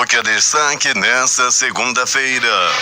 O que é destaque nessa segunda-feira?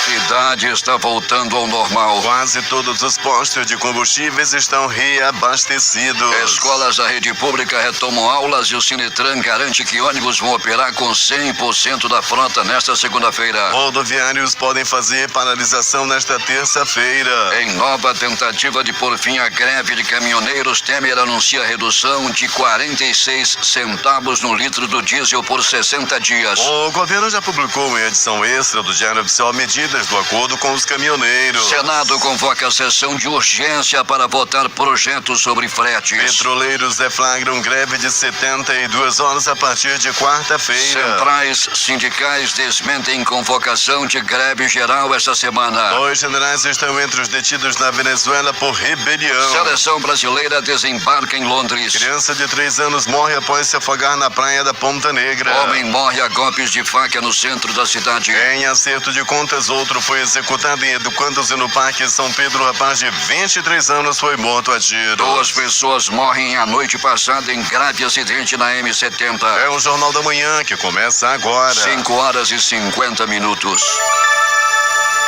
Cidade está voltando ao normal. Quase todos os postos de combustíveis estão reabastecidos. Escolas da rede pública retomam aulas e o Sinetran garante que ônibus vão operar com 100% da frota nesta segunda-feira. Rodoviários podem fazer paralisação nesta terça-feira. Em nova tentativa de pôr fim à greve de caminhoneiros, Temer anuncia redução de 46 centavos no litro do diesel por 60 dias. O governo já publicou em edição extra do Diário Oficial medidas do acordo com os caminhoneiros. Senado convoca a sessão de urgência para votar projetos sobre fretes. Petroleiros deflagram greve de 72 horas a partir de quarta-feira. Centrais sindicais desmentem convocação de greve geral esta semana. 2 generais estão entre os detidos na Venezuela por rebelião. Seleção brasileira desembarca em Londres. Criança de 3 anos morre após se afogar na praia da Ponta Negra. Homem morre a golpes de faca no centro da cidade. Em acerto de contas, outro foi executado em Educandos e no Parque São Pedro. Rapaz de 23 anos foi morto a tiro. 2 pessoas morrem a noite passada em grave acidente na M70. É o Jornal da Manhã que começa agora. 5 horas e 50 minutos.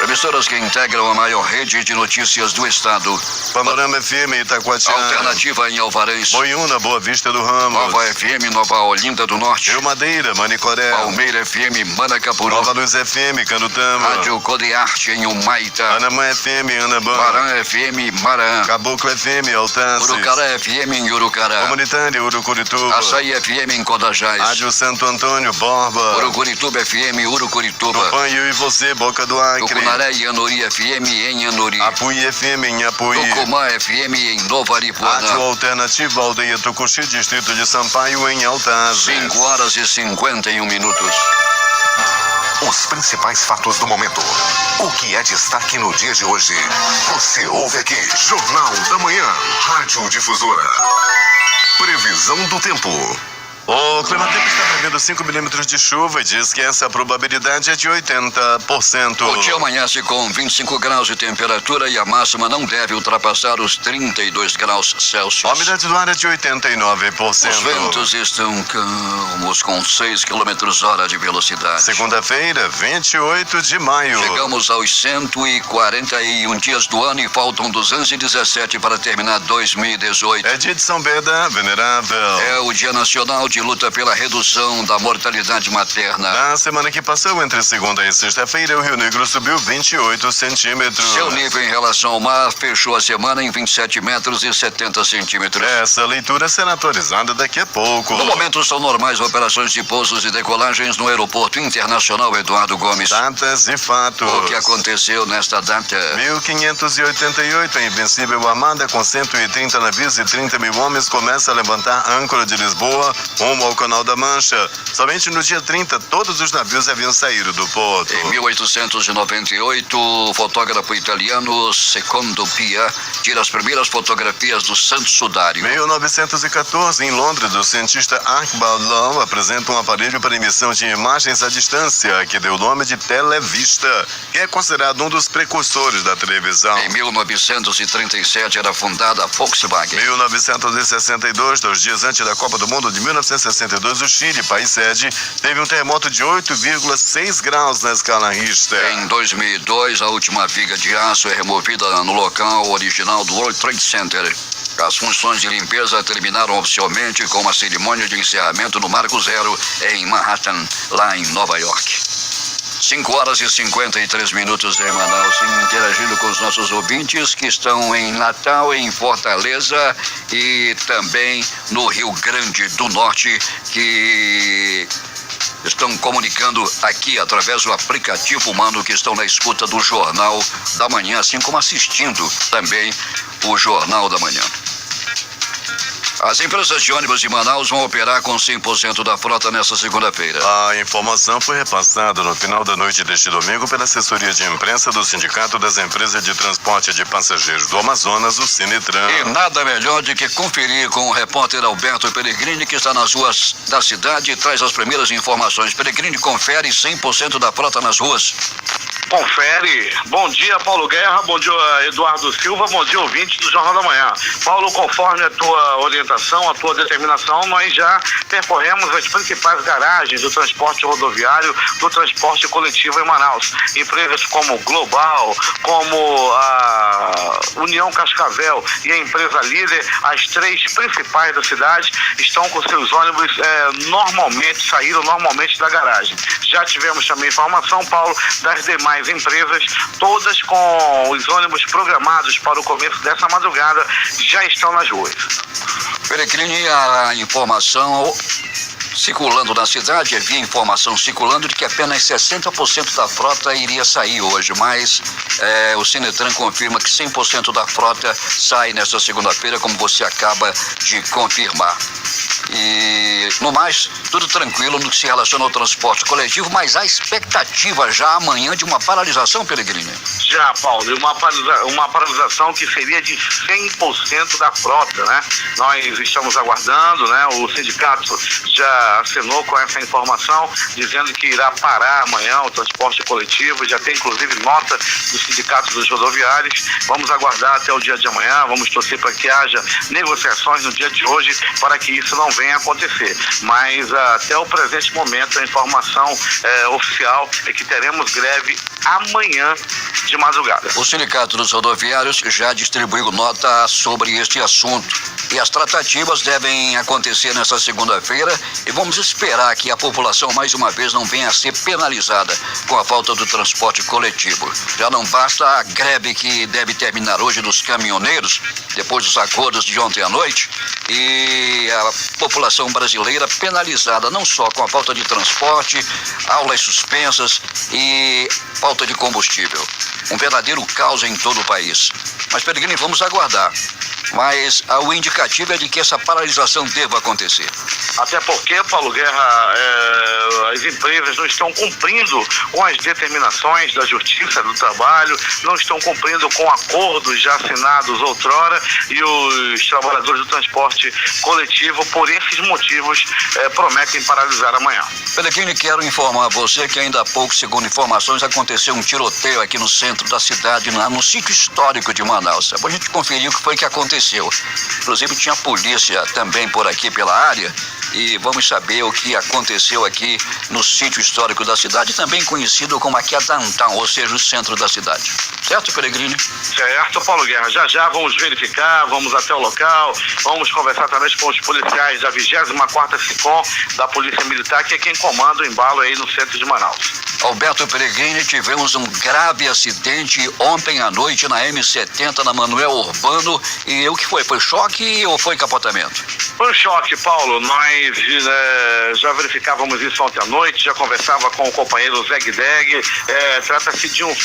Emissoras que integram a maior rede de notícias do estado. Panorama FM Itacoatiara. Alternativa em Alvarez. Boiúna, Boa Vista do Ramos. Nova FM Nova Olinda do Norte. Rio Madeira, Manicoré. Palmeira FM Manacapuru. Nova Luz FM Canutama. Rádio Codearte em Humaita. Anamã FM Anabã. Marã FM Marã. Caboclo FM Altaces. Urucará FM em Urucará. Comunitária Urucurituba. Açaí FM em Codajás. Rádio Santo Antônio Borba. Urucurituba FM Urucurituba. Tupanho e você, Boca do Acre. Tucunaré e Anori FM em Anori. Apuí FM em Apuí. Tucumã FM em Nova Aripuana. Rádio Alternativa Aldeia Tucuxi, Distrito de Sampaio em Altazes. 5 horas e 51 minutos. Os principais fatos do momento. O que é destaque no dia de hoje? Você ouve aqui. Jornal da Manhã. Rádio Difusora. Previsão do tempo. O Climatempo está prevendo 5 milímetros de chuva e diz que essa probabilidade é de 80%. O dia amanhece com 25 graus de temperatura e a máxima não deve ultrapassar os 32 graus Celsius. A umidade do ar é de 89%. Os ventos estão calmos com 6 km/h de velocidade. Segunda-feira, 28 de maio. Chegamos aos 141 dias do ano e faltam 217 para terminar 2018. É dia de São Beda Venerável. É o Dia Nacional de luta pela redução da mortalidade materna. Na semana que passou, entre segunda e sexta-feira, o Rio Negro subiu 28 centímetros. Seu nível em relação ao mar fechou a semana em 27 metros e 70 centímetros. Essa leitura será atualizada daqui a pouco. No momento, são normais operações de pousos e decolagens no Aeroporto Internacional Eduardo Gomes. Datas e fatos. O que aconteceu nesta data? 1588, a Invencível Armada, com 130 navios e 30 mil homens, começa a levantar âncora de Lisboa rumo ao Canal da Mancha. Somente no dia 30, todos os navios haviam saído do porto. Em 1898, o fotógrafo italiano Secondo Pia tira as primeiras fotografias do Santo Sudário. 1914, em Londres, o cientista Archibald apresenta um aparelho para emissão de imagens à distância, que deu o nome de Televista, que é considerado um dos precursores da televisão. Em 1937, era fundada a Volkswagen. 1962, 2 dias antes da Copa do Mundo de 1962, o Chile, país sede, teve um terremoto de 8,6 graus na escala Richter. Em 2002, a última viga de aço é removida no local original do World Trade Center. As funções de limpeza terminaram oficialmente com uma cerimônia de encerramento no Marco Zero em Manhattan, lá em Nova York. 5 horas e 53 minutos em Manaus, interagindo com os nossos ouvintes que estão em Natal, em Fortaleza e também no Rio Grande do Norte, que estão comunicando aqui através do aplicativo humano, que estão na escuta do Jornal da Manhã, assim como assistindo também o Jornal da Manhã. As empresas de ônibus de Manaus vão operar com 100% da frota nesta segunda-feira. A informação foi repassada no final da noite deste domingo pela assessoria de imprensa do Sindicato das Empresas de Transporte de Passageiros do Amazonas, o Sinetran. E nada melhor do que conferir com o repórter Alberto Peregrini, que está nas ruas da cidade e traz as primeiras informações. Peregrini, confere 100% da frota nas ruas. Confere. Bom dia, Paulo Guerra. Bom dia, Eduardo Silva. Bom dia, ouvintes do Jornal da Manhã. Paulo, conforme a tua orientação, a tua determinação, nós já percorremos as principais garagens do transporte rodoviário, do transporte coletivo em Manaus. Empresas como Global, como a União Cascavel e a empresa líder, as três principais da cidade, estão com seus ônibus saíram normalmente da garagem. Já tivemos também informação, Paulo, das demais empresas, todas com os ônibus programados para o começo dessa madrugada, já estão nas ruas. Peregrini, a informação circulando na cidade, havia informação circulando de que apenas 60% da frota iria sair hoje, mas o Sinetran confirma que 100% da frota sai nesta segunda-feira, como você acaba de confirmar. E, no mais, tudo tranquilo no que se relaciona ao transporte coletivo, mas há expectativa já amanhã de uma paralisação, Peregrini? Já, Paulo, uma paralisação que seria de 100% da frota, né? Nós estamos aguardando, né? O sindicato já assinou com essa informação, dizendo que irá parar amanhã o transporte coletivo, já tem inclusive nota do sindicato dos rodoviários. Vamos aguardar até o dia de amanhã, vamos torcer para que haja negociações no dia de hoje para que isso não venha a acontecer. Mas até o presente momento a informação oficial é que teremos greve amanhã de madrugada. O Sindicato dos Rodoviários já distribuiu nota sobre este assunto e as tratativas devem acontecer nesta segunda-feira e vamos esperar que a população mais uma vez não venha a ser penalizada com a falta do transporte coletivo. Já não basta a greve que deve terminar hoje dos caminhoneiros, depois dos acordos de ontem à noite, e a população brasileira penalizada não só com a falta de transporte, aulas suspensas e falta de combustível. Um verdadeiro caos em todo o país. Mas, Peregrini, vamos aguardar. Mas o indicativo é de que essa paralisação deva acontecer. Até porque, Paulo Guerra, as empresas não estão cumprindo com as determinações da Justiça do Trabalho, não estão cumprindo com acordos já assinados outrora, e os trabalhadores do transporte coletivo, por esses motivos, prometem paralisar amanhã. Peregrini, quero informar você que ainda há pouco, segundo informações, aconteceu um tiroteio aqui no centro da cidade, no sítio histórico de Manaus. É bom a gente conferir o que foi que aconteceu. Inclusive tinha polícia também por aqui pela área e vamos saber o que aconteceu aqui no sítio histórico da cidade, também conhecido como aqui a Downtown, ou seja, o centro da cidade. Certo, Peregrini? Certo, Paulo Guerra. Já vamos verificar, vamos até o local, vamos conversar também com os policiais da 24ª SICOM da Polícia Militar, que é quem comanda o embalo aí no centro de Manaus. Alberto Peregrini, tivemos um grave acidente ontem à noite na M70, na Manuel Urbano, e o que foi? Foi choque ou foi capotamento? Foi um choque, Paulo. Nós já verificávamos isso ontem à noite, já conversava com o companheiro Zeg Deg. Trata-se de um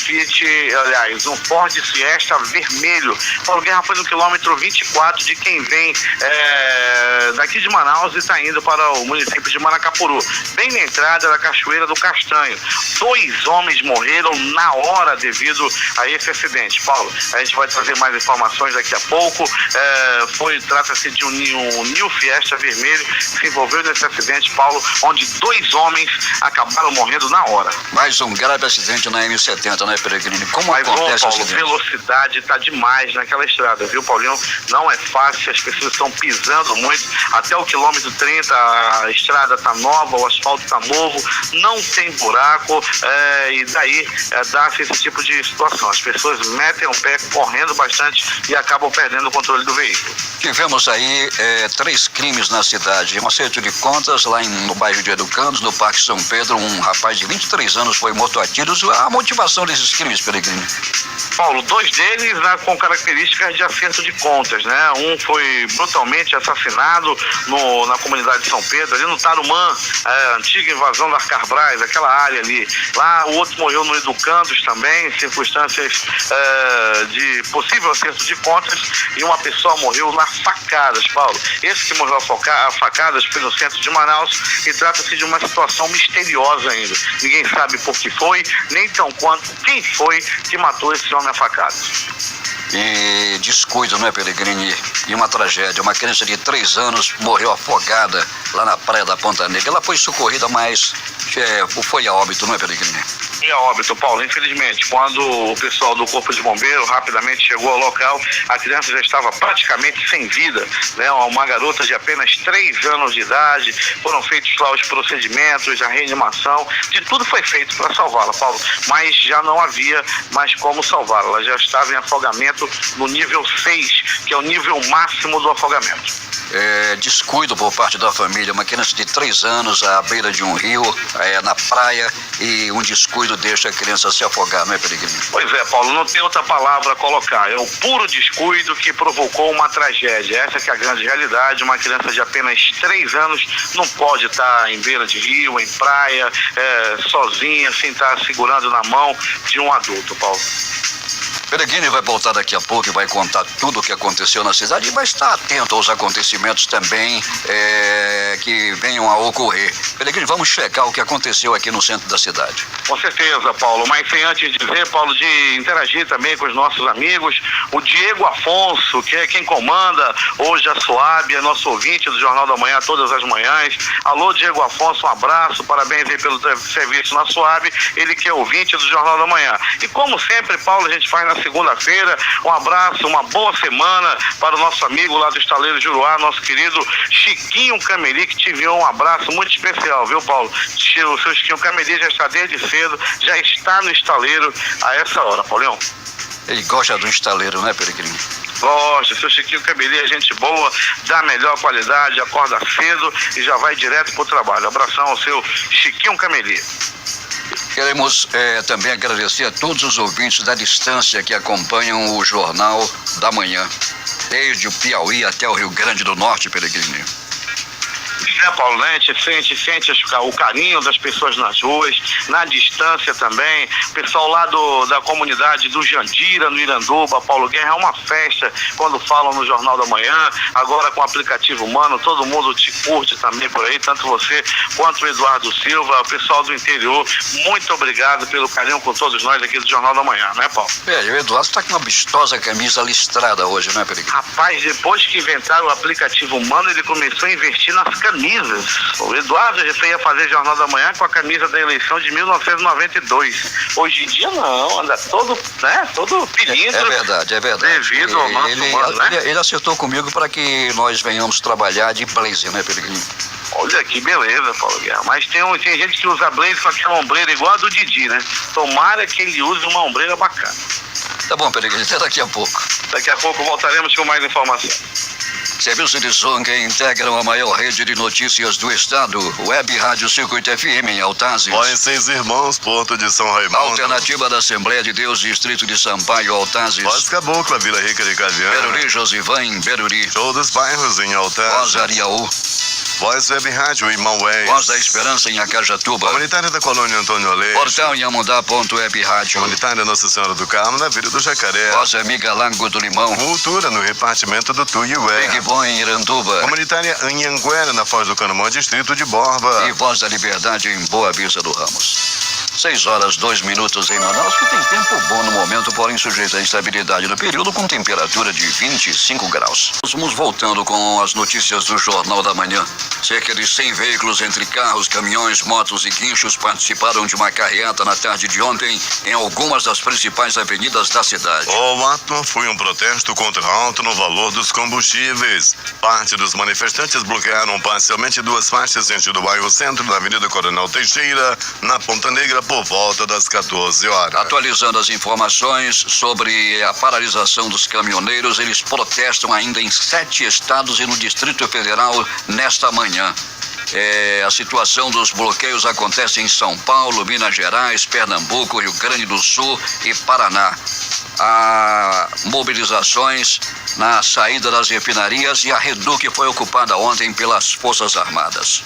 um Ford Fiesta vermelho. Paulo Guerra foi no quilômetro 24 de quem vem daqui de Manaus e está indo para o município de Manacapuru, bem na entrada da Cachoeira do Castanho. 2 homens morreram na hora devido a esse acidente. Paulo, a gente vai trazer mais informações daqui a pouco. Trata-se de um New Fiesta vermelho que se envolveu nesse acidente, Paulo, onde 2 homens acabaram morrendo na hora. Mais um grave acidente na M70, né, Peregrini? Como acontece Paulo, acidente? Velocidade tá demais naquela estrada, viu, Paulinho? Não é fácil, as pessoas estão pisando muito. Até o quilômetro 30 a estrada tá nova, o asfalto tá novo, não tem buraco, e daí dá-se esse tipo de situação. As pessoas metem o pé correndo bastante e acabam perdendo o controle do veículo. Tivemos aí 3 crimes na cidade. Um acerto de contas lá no bairro de Educandos, no Parque São Pedro. Um rapaz de 23 anos foi morto a tiros. A motivação desses crimes, Peregrini? Paulo, 2 deles com características de acerto de contas, né? Um foi brutalmente assassinado na comunidade de São Pedro, ali no Tarumã, antiga invasão das Carbrais, aquela área ali. Lá o outro morreu no Educandos também, em circunstâncias de possível acerto de contas, e uma pessoa morreu lá facadas, Paulo. Esse que morreu a facadas pelo centro de Manaus, e trata-se de uma situação misteriosa ainda. Ninguém sabe por que foi, nem tão quanto quem foi que matou esse homem a facadas. E descuido, não é, Peregrini? E uma tragédia. Uma criança de 3 anos morreu afogada lá na praia da Ponta Negra. Ela foi socorrida, mas foi a óbito, não é, Peregrini? E a óbito, Paulo, infelizmente, quando o pessoal do Corpo de Bombeiro rapidamente chegou ao local, a criança já estava praticamente sem vida, né? Uma garota de apenas 3 anos de idade. Foram feitos lá os procedimentos, a reanimação, de tudo foi feito para salvá-la, Paulo, mas já não havia mais como salvá-la. Ela já estava em afogamento no nível 6, que é o nível máximo do afogamento. Descuido por parte da família. Uma criança de 3 anos à beira de um rio, na praia, e um descuido deixa a criança se afogar, não é, Peregrino? Pois é, Paulo, não tem outra palavra a colocar. É o puro descuido que provocou uma tragédia. Essa que é a grande realidade. Uma criança de apenas 3 anos não pode estar em beira de rio, em praia, sozinha, sem estar segurando na mão de um adulto, Paulo. Peregrino vai voltar daqui a pouco e vai contar tudo o que aconteceu na cidade e vai estar atento aos acontecimentos também que venham a ocorrer. Peregrino, vamos checar o que aconteceu aqui no centro da cidade. Com certeza, Paulo, mas sem antes dizer, Paulo, de interagir também com os nossos amigos, o Diego Afonso, que é quem comanda hoje a SUAB, é nosso ouvinte do Jornal da Manhã todas as manhãs. Alô, Diego Afonso, um abraço, parabéns aí pelo serviço na SUAB, ele que é ouvinte do Jornal da Manhã. E como sempre, Paulo, a gente faz na segunda-feira. Um abraço, uma boa semana para o nosso amigo lá do Estaleiro Juruá, nosso querido Chiquinho Cameli, que te enviou um abraço muito especial, viu, Paulo? O seu Chiquinho Cameli já está desde cedo, já está no estaleiro a essa hora, Paulinho. Ele gosta do estaleiro, né, Peregrino? Gosta, seu Chiquinho Cameli é gente boa, da melhor qualidade, acorda cedo e já vai direto para o trabalho. Abração ao seu Chiquinho Cameli. Queremos também agradecer a todos os ouvintes da distância que acompanham o Jornal da Manhã, desde o Piauí até o Rio Grande do Norte, Peregrino. Paulo, né? A gente sente o carinho das pessoas nas ruas, na distância também. O pessoal lá da comunidade do Jandira, no Iranduba, Paulo Guerra, é uma festa quando falam no Jornal da Manhã. Agora com o aplicativo humano, todo mundo te curte também por aí, tanto você quanto o Eduardo Silva, o pessoal do interior. Muito obrigado pelo carinho com todos nós aqui do Jornal da Manhã, né, Paulo? O Eduardo está com uma vistosa camisa listrada hoje, né, Peregrino? Rapaz, depois que inventaram o aplicativo humano, ele começou a investir nas camisas. O Eduardo já ia fazer Jornal da Manhã com a camisa da eleição de 1992. Hoje em dia não, anda todo, né, todo pilindro. É verdade. Devido ao nosso humano, né? Ele acertou comigo para que nós venhamos trabalhar de blazer, né, Peregrino? Olha que beleza, Paulo Guerra. Mas tem gente que usa blazer com aquela ombreira igual a do Didi, né? Tomara que ele use uma ombreira bacana. Tá bom, Peregrino, até daqui a pouco. Daqui a pouco voltaremos com mais informação. Serviço de som que integram a maior rede de notícias do estado, Web Rádio Circuito FM em Altazes. Põe Seis Irmãos, Porto de São Raimundo. Alternativa da Assembleia de Deus, Distrito de Sampaio, Altazes. Voz Cabocla, Vila Rica de Caviana. Beruri, Josivan, em Beruri. Show dos Bairros em Altazes. Voz Ariaú. Voz Web Rádio em Maués. Voz da Esperança em Acajatuba. Comunitária da Colônia Antônio Aleixo. Portal em Amundá.web Rádio. Comunitária Nossa Senhora do Carmo, na Vila do Jacaré. Voz Amiga Lago do Limão. Cultura no repartimento do Tuiué. Big Bom em Iranduba. Comunitária Anhanguera, na Foz do Canumã, distrito de Borba. E Voz da Liberdade em Boa Vista do Ramos. 6h02 em Manaus, que tem tempo bom no momento, porém sujeito à instabilidade do período, com temperatura de 25 graus. Vamos voltando com as notícias do Jornal da Manhã. Cerca de 100 veículos entre carros, caminhões, motos e guinchos participaram de uma carreata na tarde de ontem em algumas das principais avenidas da cidade. O ato foi um protesto contra o alto no valor dos combustíveis. Parte dos manifestantes bloquearam parcialmente 2 faixas entre o bairro Centro da Avenida Coronel Teixeira, na Ponta Negra, por volta das 14 horas. Atualizando as informações sobre a paralisação dos caminhoneiros, eles protestam ainda em 7 estados e no Distrito Federal nesta manhã. A situação dos bloqueios acontece em São Paulo, Minas Gerais, Pernambuco, Rio Grande do Sul e Paraná. Há mobilizações na saída das refinarias e a Reduc foi ocupada ontem pelas Forças Armadas.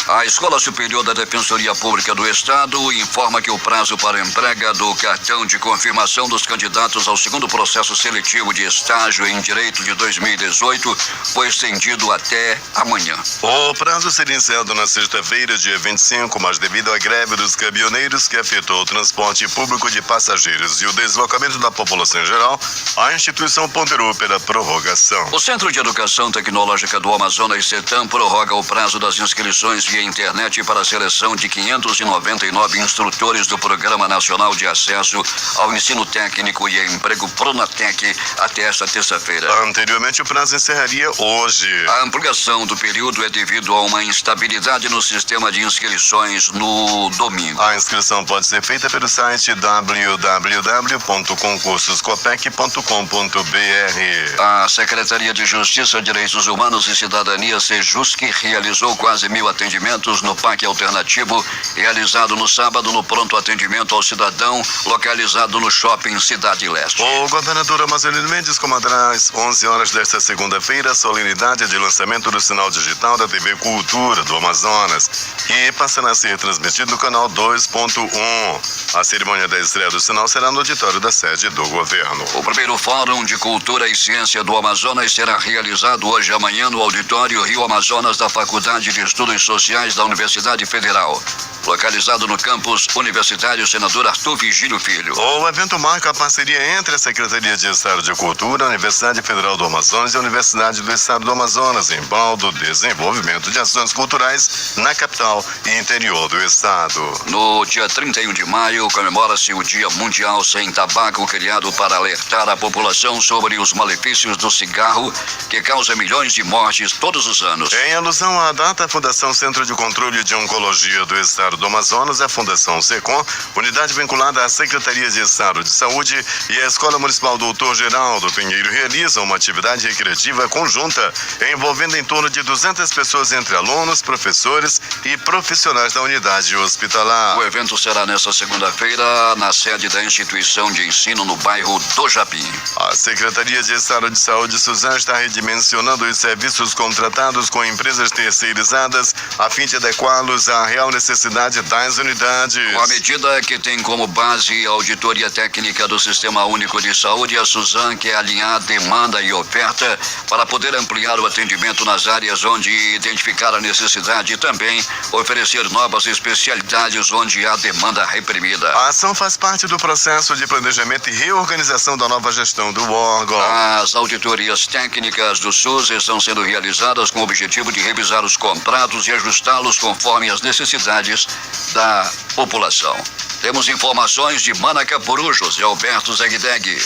A Escola Superior da Defensoria Pública do Estado informa que o prazo para entrega do cartão de confirmação dos candidatos ao segundo processo seletivo de estágio em Direito de 2018 foi estendido até amanhã. O prazo seria encerrado na sexta-feira, dia 25, mas devido à greve dos caminhoneiros que afetou o transporte público de passageiros e o deslocamento da população em geral, a instituição ponderou pela prorrogação. O Centro de Educação Tecnológica do Amazonas, CETAM, prorroga o prazo das inscrições via internet para a seleção de 599 instrutores do Programa Nacional de Acesso ao Ensino Técnico e Emprego Pronatec até esta terça-feira. Anteriormente, o prazo encerraria hoje. A ampliação do período é devido a uma instabilidade no sistema de inscrições no domingo. A inscrição pode ser feita pelo site www.concursoscopec.com.br. A Secretaria de Justiça, Direitos Humanos e Cidadania, SEJUSC, realizou quase 1.000 atendimentos no PAC Alternativo, realizado no sábado no pronto atendimento ao cidadão, localizado no Shopping Cidade Leste. O governador Amazonino Mendes comandará às 11 horas desta segunda-feira a solenidade de lançamento do sinal digital da TV Cultura do Amazonas, que passará a ser transmitido no canal 2.1. A cerimônia da estreia do sinal será no auditório da sede do governo. O primeiro Fórum de Cultura e Ciência do Amazonas será realizado hoje e amanhã no auditório Rio Amazonas da Faculdade de Estudos Sociais da Universidade Federal, localizado no campus universitário Senador Arthur Vigílio Filho. O evento marca a parceria entre a Secretaria de Estado de Cultura, a Universidade Federal do Amazonas e a Universidade do Estado do Amazonas, em prol do desenvolvimento de ações culturais na capital e interior do estado. No dia 31 de maio, comemora-se o Dia Mundial Sem Tabaco, criado para alertar a população sobre os malefícios do cigarro, que causa milhões de mortes todos os anos. Em alusão à data, a Fundação Centro de Controle de Oncologia do Estado do Amazonas, a Fundação SECOM, unidade vinculada à Secretaria de Estado de Saúde, e a Escola Municipal Doutor Geraldo Pinheiro realizam uma atividade recreativa conjunta envolvendo em torno de 200 pessoas entre alunos, professores e profissionais da unidade hospitalar. O evento será nesta segunda-feira na sede da instituição de ensino no bairro do Japim. A Secretaria de Estado de Saúde, Suzano, está redimensionando os serviços contratados com empresas terceirizadas a fim de adequá-los à real necessidade das unidades. Com a medida que tem como base a auditoria técnica do Sistema Único de Saúde, a Suzano quer alinhar demanda e oferta para poder ampliar o atendimento nas áreas onde identificar a necessidade e também oferecer novas especialidades onde há demanda reprimida. A ação faz parte do processo de planejamento e reorganização da nova gestão do órgão. As auditorias técnicas do SUS estão sendo realizadas com o objetivo de revisar os contratos e ajustá-los conforme as necessidades da população. Temos informações de Manacapuru, José Alberto Zegdeg.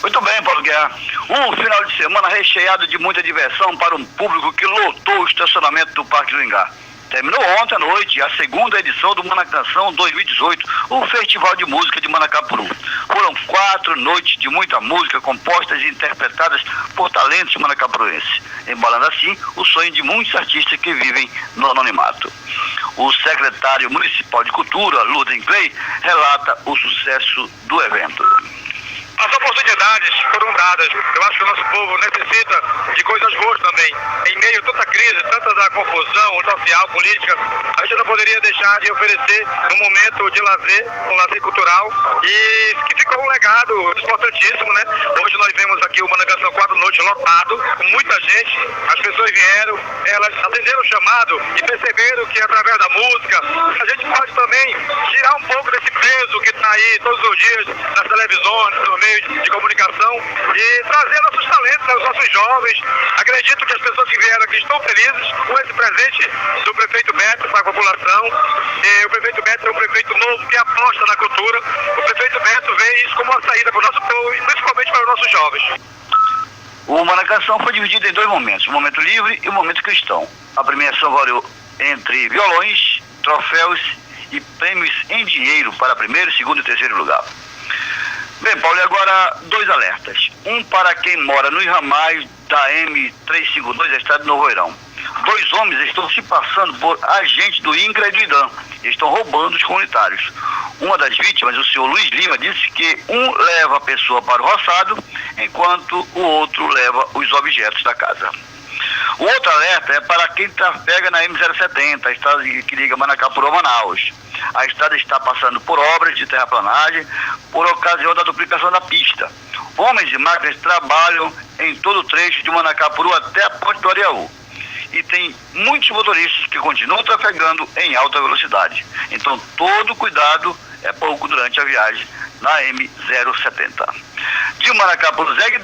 Muito bem, Paulo Guerra. Um final de semana recheado de muita diversão para um público que lotou o estacionamento do Parque do Ingá. Terminou ontem à noite a segunda edição do Manacanção 2018, o Festival de Música de Manacapuru. Foram 4 noites de muita música compostas e interpretadas por talentos manacapuruenses, embalando assim o sonho de muitos artistas que vivem no anonimato. O secretário municipal de Cultura, Luden Clay, relata o sucesso do evento. As oportunidades foram dadas. Eu acho que o nosso povo necessita de coisas boas também. Em meio a tanta crise, tanta da confusão social, política, a gente não poderia deixar de oferecer um momento de lazer, um lazer cultural, e que ficou um legado importantíssimo, né? Hoje nós vemos aqui o Manacanção 4 noites lotado, com muita gente. As pessoas vieram, elas atenderam o chamado e perceberam que através da música a gente pode também tirar um pouco desse peso que está aí todos os dias nas televisões, nos meios de comunicação, e trazer nossos talentos, os nossos jovens. Acredito que as pessoas que vieram aqui estão felizes com esse presente do prefeito Beto para a população. E o prefeito Beto é um prefeito novo que aposta na cultura. O prefeito Beto vê isso como uma saída para o nosso povo e principalmente para os nossos jovens. O Manacanção foi dividido em 2 momentos, o momento livre e o momento cristão. A premiação variou entre violões, troféus e prêmios em dinheiro para primeiro, segundo e terceiro lugar. Bem, Paulo, e agora 2 alertas. Um para quem mora nos ramais da M352, estado de Novo Oirão. 2 homens estão se passando por agentes do INCRA e do IDAM. Estão roubando os comunitários. Uma das vítimas, o senhor Luiz Lima, disse que um leva a pessoa para o roçado, enquanto o outro leva os objetos da casa. O outro alerta é para quem trafega na M070, a estrada que liga Manacapuru a Manaus. A estrada está passando por obras de terraplanagem por ocasião da duplicação da pista. Homens e máquinas trabalham em todo o trecho de Manacapuru até a Ponte do Areaú. E tem muitos motoristas que continuam trafegando em alta velocidade. Então, todo cuidado é pouco durante a viagem na M070. De Manacapuru, Zeg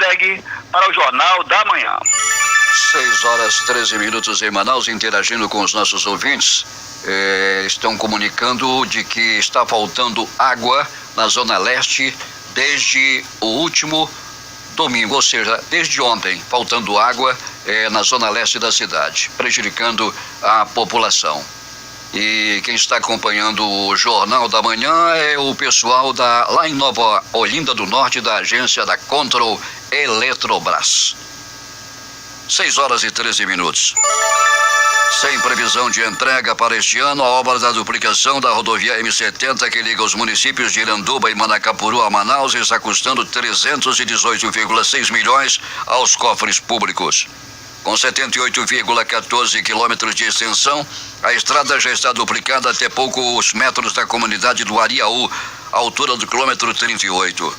para o Jornal da Manhã. 6h13 em Manaus, interagindo com os nossos ouvintes. Estão comunicando de que está faltando água na Zona Leste desde o último domingo, ou seja, desde ontem, faltando água na Zona Leste da cidade, prejudicando a população. E quem está acompanhando o Jornal da Manhã é o pessoal lá em Nova Olinda do Norte, da agência da Control Eletrobras. 6h13. Sem previsão de entrega para este ano, a obra da duplicação da rodovia M70 que liga os municípios de Iranduba e Manacapuru a Manaus está custando 318,6 milhões aos cofres públicos. Com 78,14 quilômetros de extensão, a estrada já está duplicada até poucos metros da comunidade do Areaú, altura do quilômetro 38.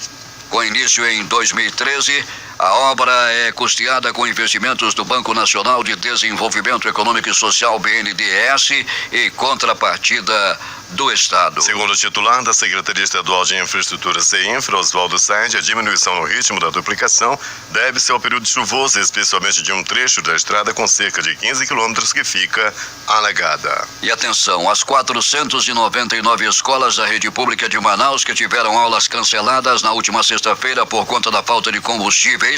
Com início em 2013, a obra é custeada com investimentos do Banco Nacional de Desenvolvimento Econômico e Social, BNDES, e contrapartida do Estado. Segundo o titular da Secretaria Estadual de Infraestrutura, CEINFRA, Oswaldo Sainz, a diminuição no ritmo da duplicação deve-se ao período chuvoso, especialmente de um trecho da estrada com cerca de 15 quilômetros que fica alagada. E atenção, as 499 escolas da rede pública de Manaus que tiveram aulas canceladas na última sexta-feira por conta da falta de combustíveis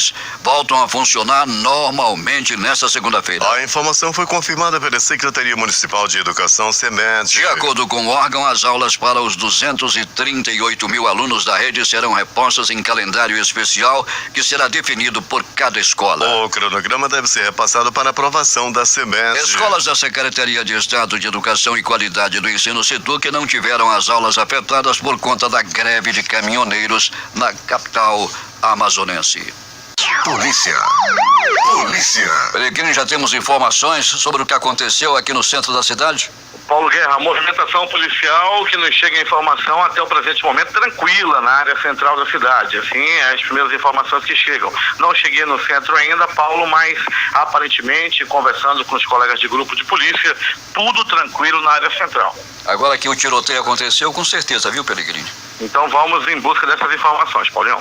voltam a funcionar normalmente nesta segunda-feira. A informação foi confirmada pela Secretaria Municipal de Educação, SEMED. De acordo com o órgão, as aulas para os 238 mil alunos da rede serão repostas em calendário especial que será definido por cada escola. O cronograma deve ser repassado para aprovação da SEMED. Escolas da Secretaria de Estado de Educação e Qualidade do Ensino, SEDUC, não tiveram as aulas afetadas por conta da greve de caminhoneiros na capital amazonense. Polícia. Peregrino, já temos informações sobre o que aconteceu aqui no centro da cidade? Paulo Guerra, a movimentação policial que nos chega a informação até o presente momento tranquila na área central da cidade. Assim, as primeiras informações que chegam. Não cheguei no centro ainda, Paulo, mas aparentemente, conversando com os colegas de grupo de polícia, tudo tranquilo na área central. Agora que o tiroteio aconteceu, com certeza, viu, Peregrino? Então vamos em busca dessas informações, Paulinho.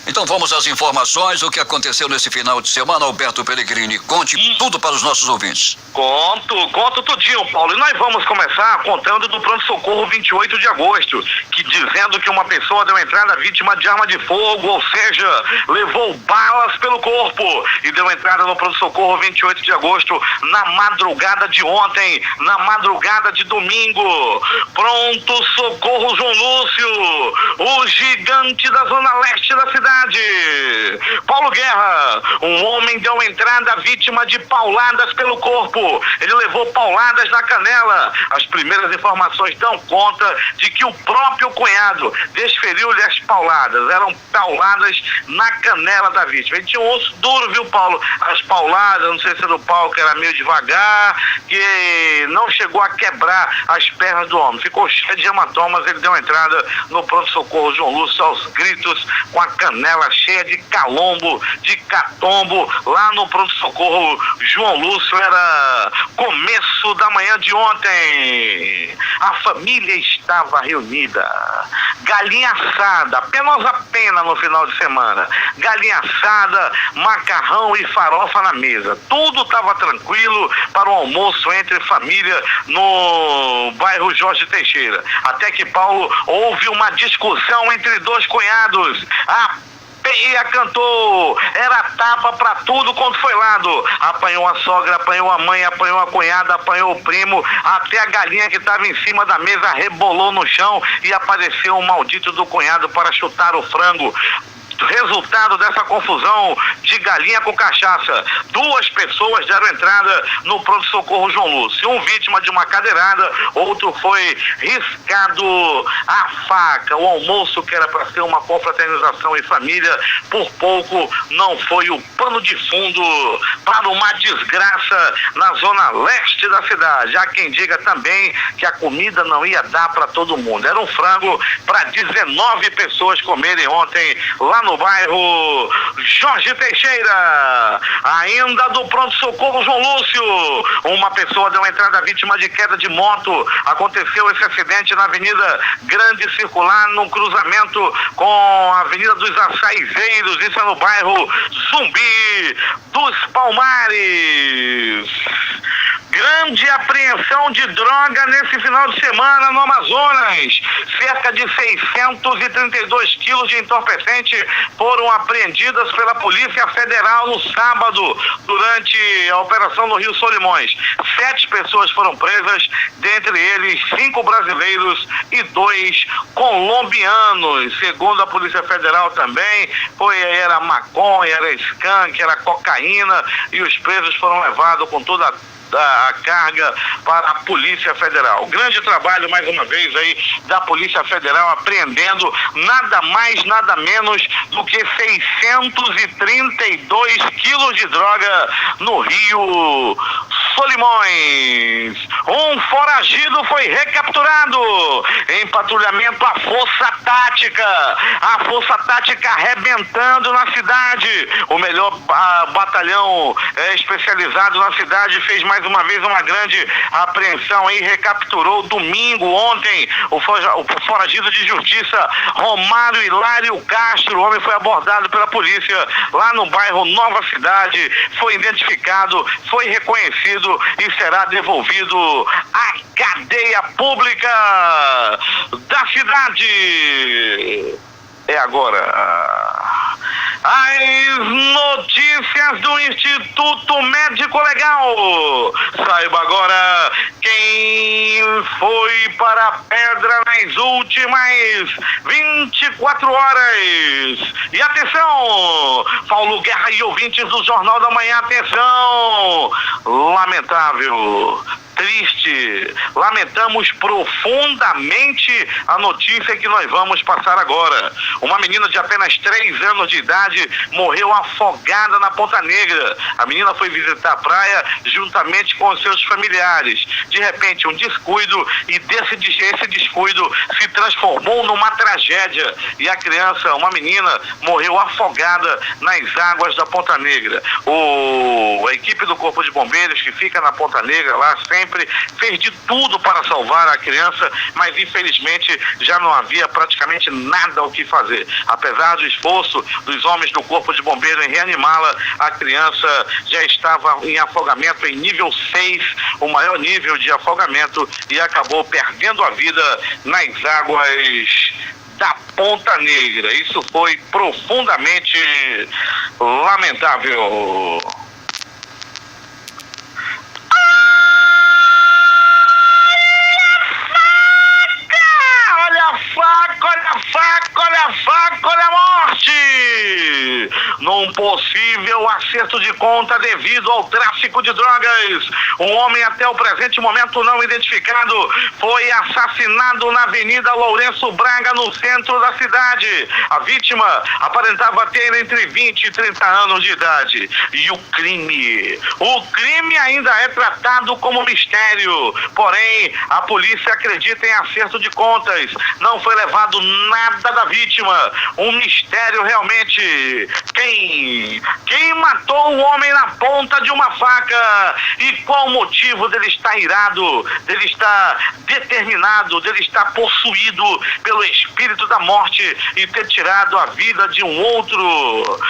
Então vamos às informações, o que aconteceu nesse final de semana. Alberto Pellegrini, conte tudo para os nossos ouvintes. Conto tudinho, Paulo. E nós vamos começar contando do pronto-socorro 28 de agosto, que dizendo que uma pessoa deu entrada vítima de arma de fogo, ou seja, levou balas pelo corpo, e deu entrada no pronto-socorro 28 de agosto na madrugada de ontem, na madrugada de domingo. Pronto-socorro João Lúcio, o gigante da zona leste da cidade. Paulo Guerra, um homem deu entrada vítima de pauladas pelo corpo. Ele levou pauladas na canela. As primeiras informações dão conta de que o próprio cunhado desferiu-lhe as pauladas. Eram pauladas na canela da vítima. Ele tinha um osso duro, viu, Paulo? As pauladas, não sei se era o pau que era meio devagar, que não chegou a quebrar as pernas do homem. Ficou cheio de hematomas. Ele deu entrada no pronto-socorro João Lúcio aos gritos, com a canela cheia de calombo, de catombo, lá no pronto-socorro João Lúcio. Era começo da manhã de ontem. A família estava reunida. Galinha assada, apenas a pena no final de semana. Galinha assada, macarrão e farofa na mesa. Tudo estava tranquilo para o almoço entre família no bairro Jorge Teixeira. Até que, Paulo, houve uma discussão entre dois cunhados. A Peia cantou, era tapa pra tudo quanto foi lado. Apanhou a sogra, apanhou a mãe, apanhou a cunhada, apanhou o primo, até a galinha que estava em cima da mesa rebolou no chão e apareceu o maldito do cunhado para chutar o frango. Resultado dessa confusão de galinha com cachaça, 2 pessoas deram entrada no pronto-socorro João Lúcio. Um vítima de uma cadeirada, outro foi riscado a faca. O almoço, que era para ser uma confraternização em família, por pouco não foi o pano de fundo para uma desgraça na zona leste da cidade. Há quem diga também que a comida não ia dar para todo mundo. Era um frango para 19 pessoas comerem ontem lá no bairro Jorge Teixeira. Ainda do pronto-socorro João Lúcio, uma pessoa deu entrada vítima de queda de moto. Aconteceu esse acidente na Avenida Grande Circular, no cruzamento com a Avenida dos Açaizeiros. Isso é no bairro Zumbi dos Palmares. Grande apreensão de droga nesse final de semana no Amazonas. Cerca de 632 quilos de entorpecente foram apreendidas pela Polícia Federal no sábado, durante a operação no Rio Solimões. 7 pessoas foram presas, dentre eles 5 brasileiros e 2 colombianos. Segundo a Polícia Federal também, era maconha, era skunk, era cocaína, e os presos foram levados com toda a carga para a Polícia Federal. Grande trabalho, mais uma vez, aí da Polícia Federal, apreendendo nada mais, nada menos do que 632 quilos de droga no Rio Solimões. Um foragido foi recapturado em patrulhamento à Força Tática. A Força Tática arrebentando na cidade. O melhor batalhão especializado na cidade fez mais uma vez uma grande apreensão e recapturou domingo, ontem, o foragido de justiça Romário Hilário Castro. O homem foi abordado pela polícia lá no bairro Nova Cidade, foi identificado, foi reconhecido e será devolvido à cadeia pública da cidade. É agora. As notícias do Instituto Médico Legal. Saiba agora quem foi para a pedra nas últimas 24 horas. E atenção, Paulo Guerra e ouvintes do Jornal da Manhã, atenção. Lamentável, triste, lamentamos profundamente a notícia que nós vamos passar agora. Uma menina de apenas 3 anos de idade morreu afogada na Ponta Negra. A menina foi visitar a praia juntamente com os seus familiares. De repente, um descuido, e esse descuido se transformou numa tragédia. E a criança, uma menina, morreu afogada nas águas da Ponta Negra. A equipe do Corpo de Bombeiros, que fica na Ponta Negra lá sempre, fez de tudo para salvar a criança, mas infelizmente já não havia praticamente nada o que fazer. Apesar do esforço dos homens do Corpo de Bombeiros em reanimá-la, a criança já estava em afogamento em nível 6, o maior nível de afogamento, e acabou perdendo a vida nas águas da Ponta Negra. Isso foi profundamente lamentável. Olha a morte! Num possível acerto de conta devido ao tráfico de drogas, um homem até o presente momento não identificado foi assassinado na Avenida Lourenço Braga, no centro da cidade. A vítima aparentava ter entre 20 e 30 anos de idade. E o crime ainda é tratado como mistério. Porém, a polícia acredita em acerto de contas. Não foi levado nada da vítima. Um mistério realmente. Quem matou o homem na ponta de uma faca? E qual o motivo dele estar irado, dele estar determinado, dele estar possuído pelo espírito da morte e ter tirado a vida de um outro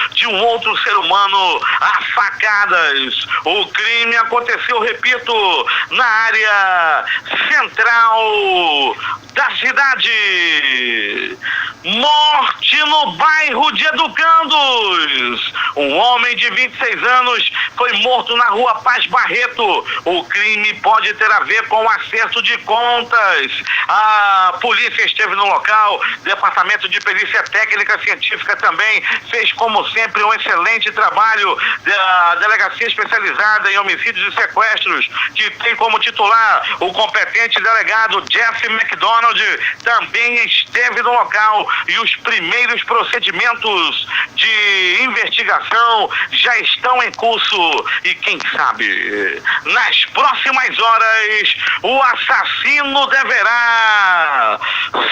ser humano a facadas? O crime aconteceu, repito, na área central da cidade. Morte no bairro de Educandos. Um homem de 26 anos foi morto na rua Paz Barreto. O crime pode ter a ver com acerto de contas. A polícia esteve no local, Departamento de Perícia Técnica Científica também fez, como sempre, um excelente trabalho. Da Delegacia Especializada em Homicídios e Sequestros, que tem como titular o competente delegado Jeff McDonald, também esteve no local e os primeiros procedimentos de investigação já estão em curso. E quem sabe, nas próximas horas, o assassino deverá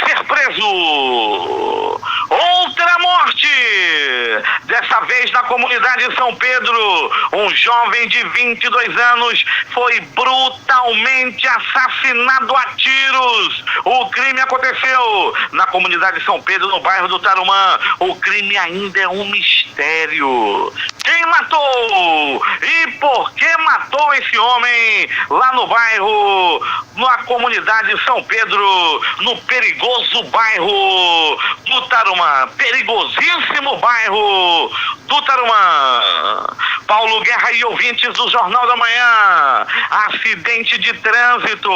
ser preso. Outra morte, dessa vez na comunidade de São Pedro. Um jovem de 22 anos foi brutalmente assassinado a tiros. O crime aconteceu na comunidade de São Pedro, no bairro do Tarumã. O crime ainda é um mistério. Quem matou? E por que matou esse homem lá no bairro, na comunidade de São Pedro, no perigoso bairro do Tarumã? Perigosíssimo bairro do Tarumã. Paulo Guerra e ouvintes do Jornal da Manhã. Acidente de trânsito.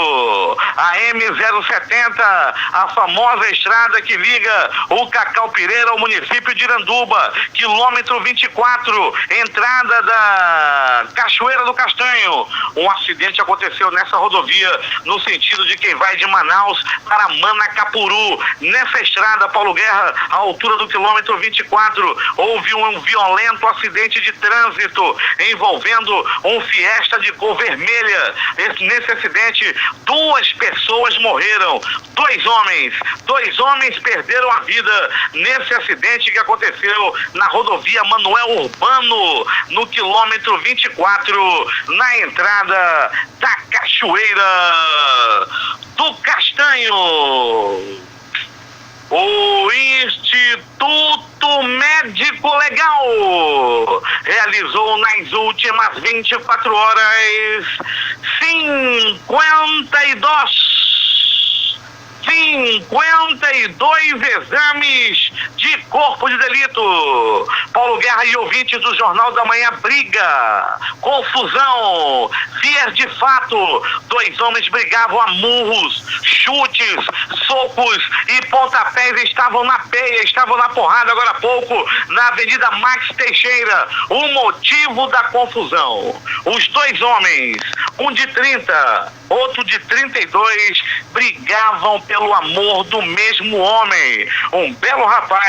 A M070, a famosa estrada que liga o Cacau Pireira ao município de Iranduba, quilômetro 24, entrada da Cachoeira do Castanho. Um acidente aconteceu nessa rodovia, no sentido de quem vai de Manaus para Manacapuru. Nessa estrada, Paulo Guerra, à altura do quilômetro 24, houve um violento acidente de trânsito envolvendo um Fiesta de cor vermelha. Nesse acidente, 2 pessoas morreram, 2 homens perderam a vida nesse acidente que aconteceu na rodovia Manuel Urbano, no quilômetro 24, na entrada da Cachoeira do Castanho. O Instituto Médico Legal realizou nas últimas 24 horas 52 exames de corpo de delito. Paulo Guerra e ouvintes do Jornal da Manhã, briga, confusão, vias de fato. 2 homens brigavam a murros, chutes, socos e pontapés, estavam na porrada agora há pouco, na Avenida Max Teixeira. O motivo da confusão: os 2 homens, um de 30, outro de 32, brigavam pelo amor do mesmo homem, um belo rapaz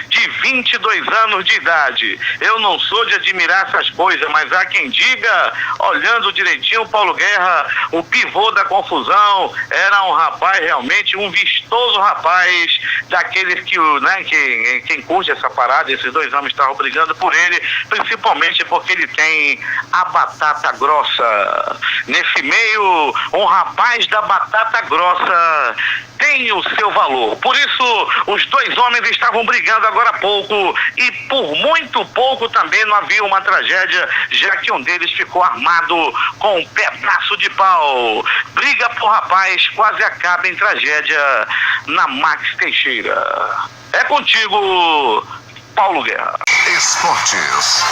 de 22 anos de idade. Eu não sou de admirar essas coisas, mas há quem diga, olhando direitinho, Paulo Guerra, o pivô da confusão era um rapaz, realmente um vistoso rapaz, daqueles que, né, quem curte essa parada. Esses 2 homens estavam brigando por ele, principalmente porque ele tem a batata grossa. Nesse meio, um rapaz da batata grossa tem o seu valor. Por isso, os 2 homens estavam brigando agora há pouco, e por muito pouco também não havia uma tragédia, já que um deles ficou armado com um pedaço de pau. Briga por rapaz quase acaba em tragédia na Max Teixeira. É contigo, Paulo Guerra. Esportes.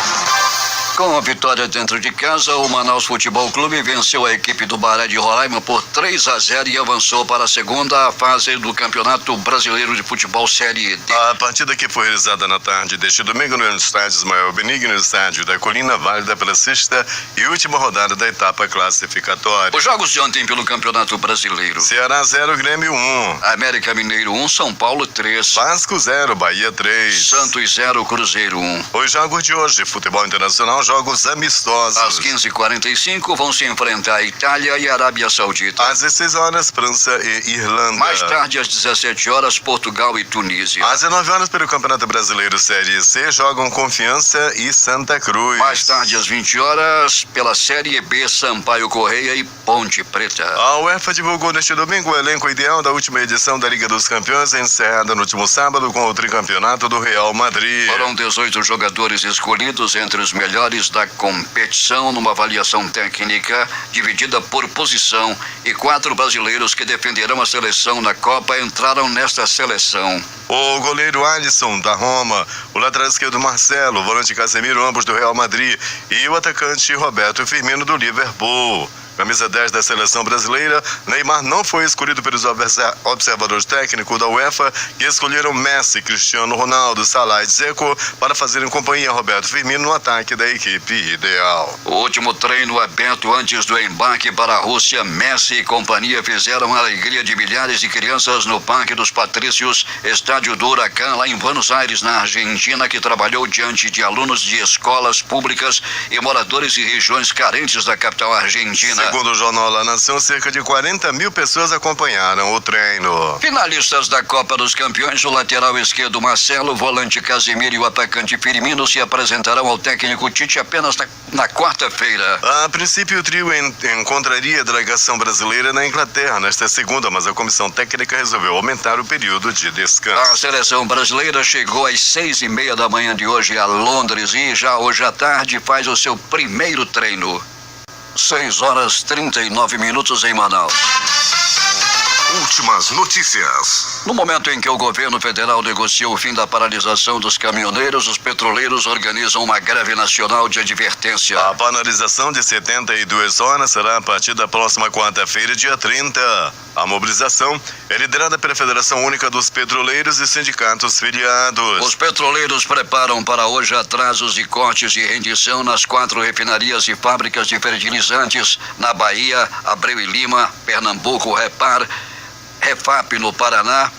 Com a vitória dentro de casa, o Manaus Futebol Clube venceu a equipe do Baré de Roraima por 3-0 e avançou para a segunda fase do Campeonato Brasileiro de Futebol Série D. A partida que foi realizada na tarde deste domingo no estádio Ismael Benigno, no estádio da Colina, válida pela 6ª e última rodada da etapa classificatória. Os jogos de ontem pelo Campeonato Brasileiro: Ceará 0, Grêmio 1. América Mineiro 1, São Paulo 3. Vasco 0, Bahia 3. Santos 0, Cruzeiro 1. Os jogos de hoje, futebol internacional, jogos amistosos. Às 15h45 vão se enfrentar a Itália e a Arábia Saudita. Às 16 horas, França e Irlanda. Mais tarde, às 17 horas, Portugal e Tunísia. Às 19 horas, pelo Campeonato Brasileiro Série C, jogam Confiança e Santa Cruz. Mais tarde, às 20 horas, pela Série B, Sampaio Correia e Ponte Preta. A UEFA divulgou neste domingo o elenco ideal da última edição da Liga dos Campeões, encerrada no último sábado com o tricampeonato do Real Madrid. Foram 18 jogadores escolhidos entre os melhores da competição numa avaliação técnica dividida por posição, e 4 brasileiros que defenderão a seleção na Copa entraram nesta seleção. O goleiro Alisson, da Roma, o lateral esquerdo Marcelo, o volante Casemiro, ambos do Real Madrid, e o atacante Roberto Firmino, do Liverpool. Camisa 10 da seleção brasileira, Neymar não foi escolhido pelos observadores técnicos da UEFA, que escolheram Messi, Cristiano Ronaldo, Salah e Dzeko para fazerem companhia a Roberto Firmino no ataque da equipe ideal. O último treino aberto antes do embarque para a Rússia, Messi e companhia fizeram a alegria de milhares de crianças no Parque dos Patrícios, estádio do Huracan, lá em Buenos Aires, na Argentina, que trabalhou diante de alunos de escolas públicas e moradores de regiões carentes da capital argentina. Segundo o jornal La Nação, cerca de 40 mil pessoas acompanharam o treino. Finalistas da Copa dos Campeões, o lateral esquerdo Marcelo, o volante Casemiro e o atacante Firmino se apresentarão ao técnico Tite apenas na quarta-feira. A princípio, o trio encontraria a delegação brasileira na Inglaterra nesta segunda, mas a comissão técnica resolveu aumentar o período de descanso. A seleção brasileira chegou às 6:30 da manhã de hoje a Londres e já hoje à tarde faz o seu primeiro treino. 6h39 em Manaus. Últimas notícias. No momento em que o governo federal negocia o fim da paralisação dos caminhoneiros, os petroleiros organizam uma greve nacional de advertência. A paralisação de 72 horas será a partir da próxima quarta-feira, dia 30. A mobilização é liderada pela Federação Única dos Petroleiros e sindicatos filiados. Os petroleiros preparam para hoje atrasos e cortes de rendição nas 4 refinarias e fábricas de fertilizantes na Bahia, Abreu e Lima, Pernambuco, Refap no Paraná,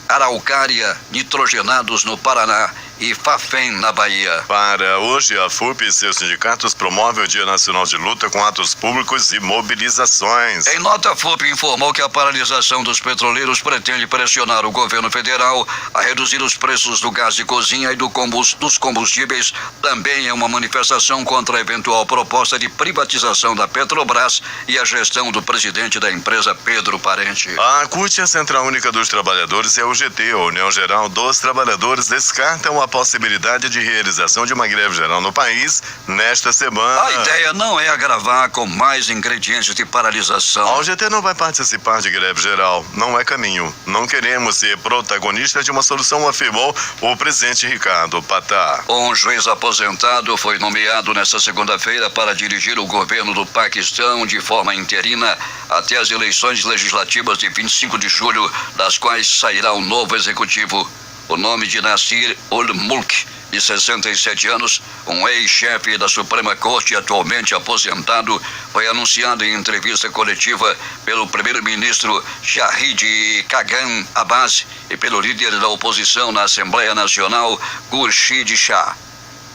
Araucária, Nitrogenados no Paraná e Fafem na Bahia. Para hoje, a FUP e seus sindicatos promovem o Dia Nacional de Luta com atos públicos e mobilizações. Em nota, a FUP informou que a paralisação dos petroleiros pretende pressionar o governo federal a reduzir os preços do gás de cozinha e dos combustíveis. Também é uma manifestação contra a eventual proposta de privatização da Petrobras e a gestão do presidente da empresa, Pedro Parente. A CUT, a Central Única dos Trabalhadores, e a UGT, a União Geral dos Trabalhadores, descartam a possibilidade de realização de uma greve geral no país nesta semana. A ideia não é agravar com mais ingredientes de paralisação. A UGT não vai participar de greve geral. Não é caminho. Não queremos ser protagonistas de uma solução, afirmou o presidente Ricardo Patar. Um juiz aposentado foi nomeado nesta segunda-feira para dirigir o governo do Paquistão de forma interina até as eleições legislativas de 25 de julho, das quais sairá um novo executivo. O nome de Nasir ul-Mulk, de 67 anos, um ex-chefe da Suprema Corte atualmente aposentado, foi anunciado em entrevista coletiva pelo primeiro-ministro Shahid Khagan Abbas e pelo líder da oposição na Assembleia Nacional, Khurshid Shah.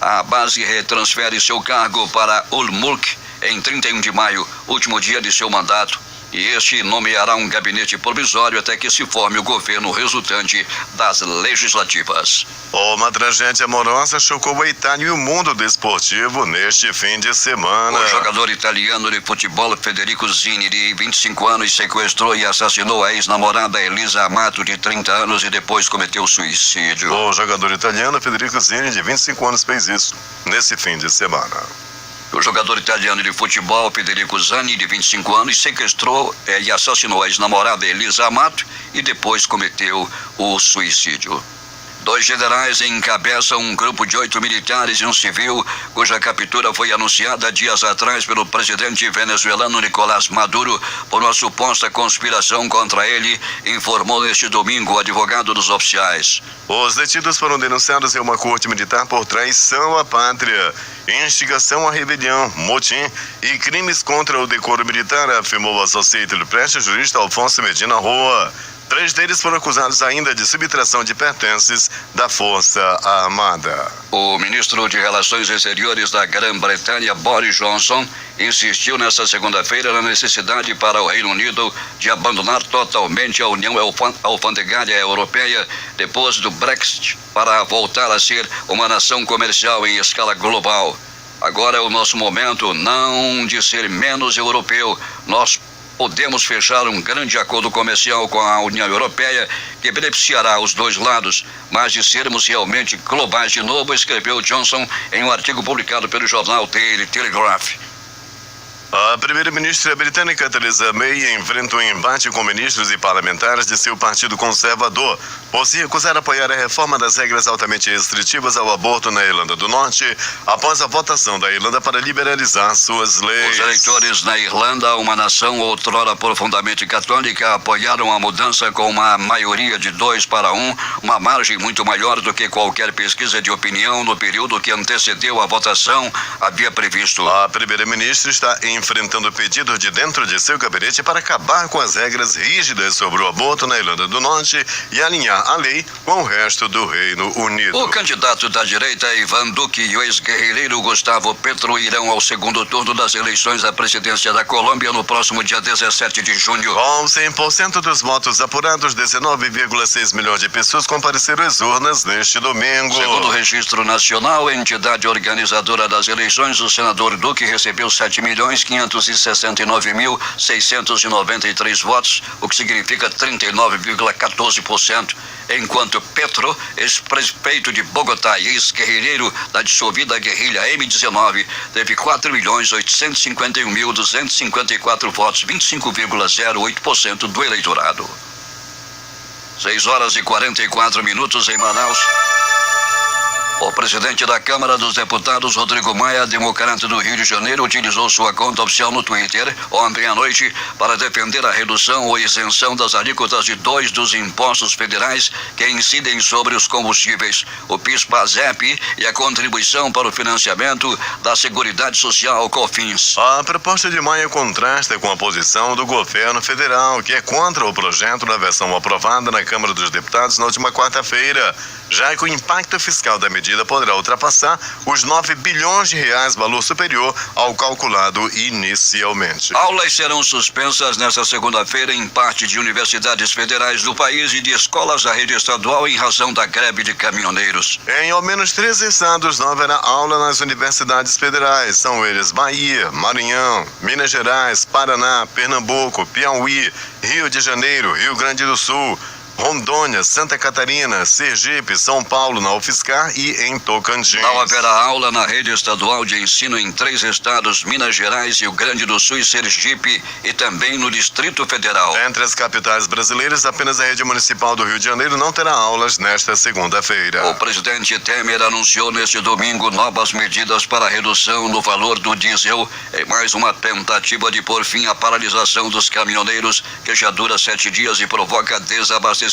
A base retransfere seu cargo para ul-Mulk em 31 de maio, último dia de seu mandato, e este nomeará um gabinete provisório até que se forme o governo resultante das legislativas. Uma tragédia amorosa chocou a Itália e o mundo desportivo neste fim de semana. O jogador italiano de futebol Federico Zini, de 25 anos, sequestrou e assassinou a ex-namorada Elisa Amato, de 30 anos, e depois cometeu suicídio. O jogador italiano Federico Zini, de 25 anos, fez isso nesse fim de semana. O jogador italiano de futebol Federico Zani, de 25 anos, sequestrou e assassinou a ex-namorada Elisa Amato e depois cometeu o suicídio. 2 generais encabeçam um grupo de 8 militares e um civil, cuja captura foi anunciada dias atrás pelo presidente venezuelano Nicolás Maduro por uma suposta conspiração contra ele, informou neste domingo o advogado dos oficiais. Os detidos foram denunciados em uma corte militar por traição à pátria, instigação à rebelião, motim e crimes contra o decoro militar, afirmou o Associated Press, jurista Alfonso Medina Roa. 3 deles foram acusados ainda de subtração de pertences da Força Armada. O ministro de Relações Exteriores da Grã-Bretanha, Boris Johnson, insistiu nesta segunda-feira na necessidade para o Reino Unido de abandonar totalmente a União Alfandegária Europeia depois do Brexit, para voltar a ser uma nação comercial em escala global. Agora é o nosso momento não de ser menos europeu. Nós podemos fechar um grande acordo comercial com a União Europeia que beneficiará os dois lados, mas de sermos realmente globais de novo, escreveu Johnson em um artigo publicado pelo jornal Daily Telegraph. A A primeira-ministra britânica Theresa May enfrenta um embate com ministros e parlamentares de seu partido conservador por se recusar a apoiar a reforma das regras altamente restritivas ao aborto na Irlanda do Norte após a votação da Irlanda para liberalizar suas leis. Os eleitores na Irlanda, uma nação outrora profundamente católica, apoiaram a mudança com uma maioria de 2-1, uma margem muito maior do que qualquer pesquisa de opinião no período que antecedeu a votação havia previsto. A primeira-ministra está enfrentando pedido de dentro de seu gabinete para acabar com as regras rígidas sobre o aborto na Irlanda do Norte e alinhar a lei com o resto do Reino Unido. O candidato da direita, Ivan Duque, e o ex-guerrilheiro Gustavo Petro irão ao segundo turno das eleições à presidência da Colômbia no próximo dia 17 de junho. Com 100% dos votos apurados, 19,6 milhões de pessoas compareceram às urnas neste domingo. Segundo o Registro Nacional, entidade organizadora das eleições, o senador Duque recebeu 7.569.693 votos, o que significa 39,14%, enquanto Petro, ex-prefeito de Bogotá e ex-guerrilheiro da dissolvida guerrilha M19, teve 4.851.254 votos, 25,08% do eleitorado. 6h44 em Manaus. O presidente da Câmara dos Deputados, Rodrigo Maia, democrata do Rio de Janeiro, utilizou sua conta oficial no Twitter ontem à noite para defender a redução ou isenção das alíquotas de 2 dos impostos federais que incidem sobre os combustíveis, o PIS/PASEP e a contribuição para o financiamento da Seguridade Social, COFINS. A proposta de Maia contrasta com a posição do governo federal, que é contra o projeto na versão aprovada na Câmara dos Deputados na última quarta-feira, já que o impacto fiscal da medida poderá ultrapassar os 9 bilhões de reais, valor superior ao calculado inicialmente. Aulas serão suspensas nesta segunda-feira em parte de universidades federais do país e de escolas da rede estadual em razão da greve de caminhoneiros. Em ao menos 3 estados não haverá aula nas universidades federais. São eles Bahia, Maranhão, Minas Gerais, Paraná, Pernambuco, Piauí, Rio de Janeiro, Rio Grande do Sul, Rondônia, Santa Catarina, Sergipe, São Paulo, na UFSCar e em Tocantins. Não haverá aula na rede estadual de ensino em 3 estados, Minas Gerais, Rio Grande do Sul e Sergipe, e também no Distrito Federal. Entre as capitais brasileiras, apenas a rede municipal do Rio de Janeiro não terá aulas nesta segunda-feira. O presidente Temer anunciou neste domingo novas medidas para a redução no valor do diesel, em mais uma tentativa de pôr fim à paralisação dos caminhoneiros, que já dura 7 dias e provoca desabastecimento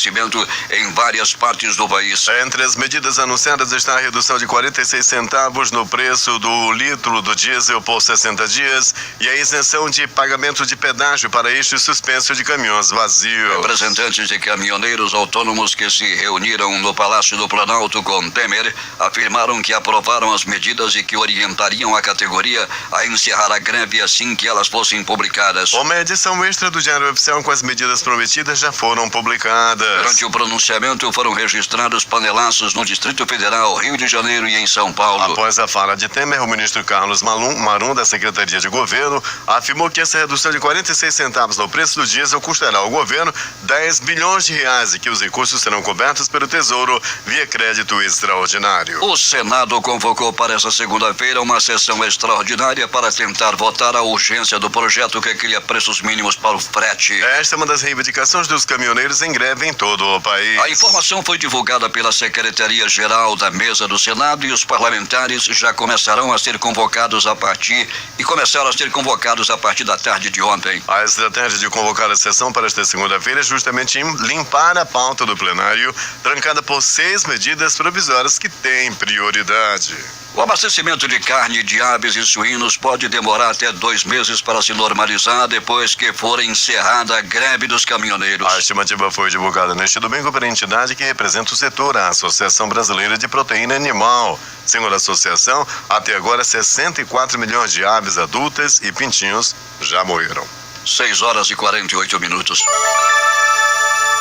em várias partes do país. Entre as medidas anunciadas está a redução de 46 centavos no preço do litro do diesel por 60 dias e a isenção de pagamento de pedágio para eixo suspenso de caminhões vazios. Representantes de caminhoneiros autônomos que se reuniram no Palácio do Planalto com Temer afirmaram que aprovaram as medidas e que orientariam a categoria a encerrar a greve assim que elas fossem publicadas. Uma edição extra do Diário Oficial com as medidas prometidas já foram publicadas. Durante o pronunciamento foram registrados panelaços no Distrito Federal, Rio de Janeiro e em São Paulo. Após a fala de Temer, o ministro Carlos Marum, da Secretaria de Governo, afirmou que essa redução de 46 centavos no preço do diesel custará ao governo 10 bilhões de reais e que os recursos serão cobertos pelo Tesouro via crédito extraordinário. O Senado convocou para essa segunda-feira uma sessão extraordinária para tentar votar a urgência do projeto que cria preços mínimos para o frete. Esta é uma das reivindicações dos caminhoneiros em greve em todo o país. A informação foi divulgada pela Secretaria-Geral da Mesa do Senado e os parlamentares já começaram a ser convocados a partir da tarde de ontem. A estratégia de convocar a sessão para esta segunda-feira é justamente limpar a pauta do plenário, trancada por 6 medidas provisórias que têm prioridade. O abastecimento de carne de aves e suínos pode demorar até 2 meses para se normalizar depois que for encerrada a greve dos caminhoneiros. A estimativa foi divulgada neste domingo pela entidade que representa o setor, a Associação Brasileira de Proteína Animal. Segundo a associação, até agora 64 milhões de aves adultas e pintinhos já morreram. 6h48.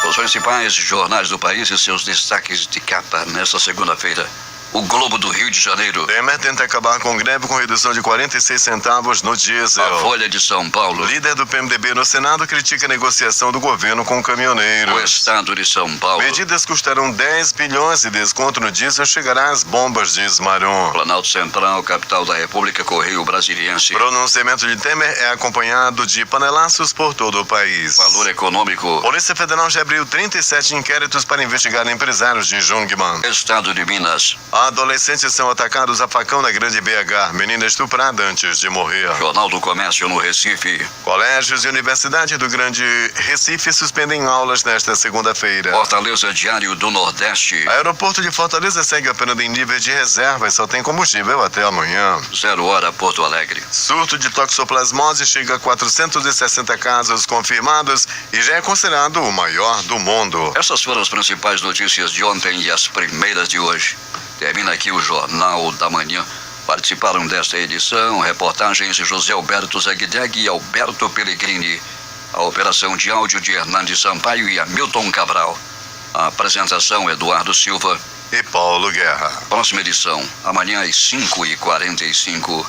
Os principais jornais do país e seus destaques de capa nesta segunda-feira. O Globo do Rio de Janeiro. Temer tenta acabar com greve com redução de 46 centavos no A diesel. Folha de São Paulo. Líder do PMDB no Senado critica a negociação do governo com O caminhoneiros. Estado de São Paulo. Medidas custarão 10 bilhões e desconto no diesel chegará às bombas, diz Maron. Planalto Central, capital da República, Correio Brasiliense. Pronunciamento de Temer é acompanhado de panelaços por todo o país. Valor econômico. Polícia Federal já abriu 37 inquéritos para investigar empresários de Jungmann. Estado de Minas. Adolescentes são atacados a facão na Grande BH. Menina estuprada antes de morrer. Jornal do Comércio no Recife. Colégios e Universidade do Grande Recife suspendem aulas nesta segunda-feira. Fortaleza Diário do Nordeste. Aeroporto de Fortaleza segue operando em nível de reserva e só tem combustível até amanhã. 0 hora Porto Alegre. Surto de toxoplasmose chega a 460 casos confirmados e já é considerado o maior do mundo. Essas foram as principais notícias de ontem e as primeiras de hoje. Termina aqui o Jornal da Manhã. Participaram desta edição reportagens de José Alberto Zaguideg e Alberto Pellegrini. A operação de áudio de Hernandes Sampaio e Hamilton Cabral. A apresentação Eduardo Silva E Paulo Guerra. Próxima edição, amanhã às 5h45.